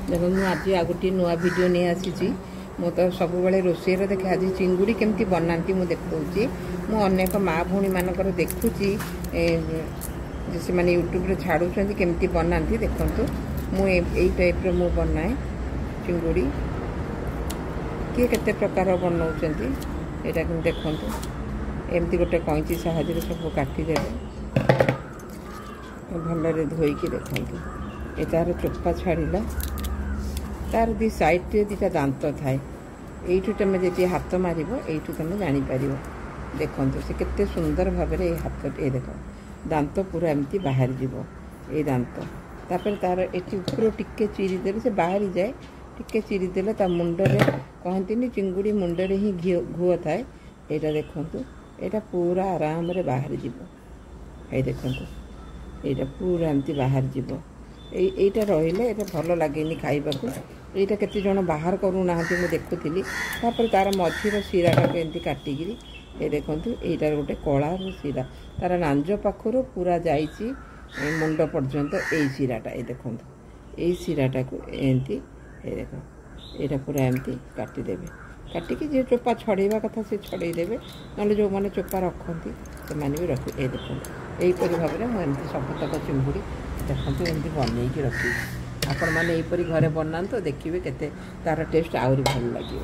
देखो मुझे आज आ गोटे नुआ भिड नहीं आसी मु तो सब रोषेर देखे आज चिंगुड़ी केमती बनाती मुझे देखी अनेक माँ भूणी मानक देखुची से मैंने यूट्यूब छाड़ू केमती बनाती देखु मुझे टाइप मु बनाए चिंगुड़ी किए केते प्रकार बनाऊँ यहाँ देखु एमती गोटे कैंची साहाଯ୍य सब काटिदेवे भलरे धोईकी देखु ये तार चोपा छाड़ा तार दी साइड रे दीटा दांत थाए यू तुम जी हाथ मार यू तुम जापर देखो से केते सुंदर भाव में हाथ ये देख दांत पूरा एमती बाहर जीव ये दांत तापर तार ये ऊपर टिके चिरीदे से बाहरी जाए टिके चिरीदे ता मुंडरे कहती चिंगुड़ी मुंडरे ही घुଅ थाए यहाँ देखु यहाँ पूरा आराम रे बाहर जीव ये देखो यहाँ पूरा एमती बाहर जीव यहीटा रही भल लगे खाइबा यहाँ केते जन बाहर करूना मुझे देखुली तार मझीर शिराटा एमती काटिकी ये देखु यहाँ गोटे कला शिरा तार नांज पाखर पूरा जाइए मुंड पर्यंत यही शिराटा ये देखो यही शिराटा को एमती ये देखो यहाँ पूरा एमती काटिदेवे काटिकी जी चोपा छड़ेवा कथा से छड़ेदेवे ना जो मैंने चोपा रखती से भी रख ये देखो यहीपरी भाव में मुझे सबतक चिंगुड़ी देखो एमती बनईकी रखी आपण मैंने यहीपरी घरे बना तो देखिए केते तार टेस्ट आहरी भल लगे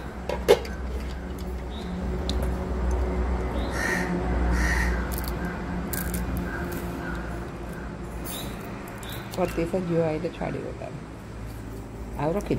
प्रत्येक झील आइले छाड़ तार आ रखी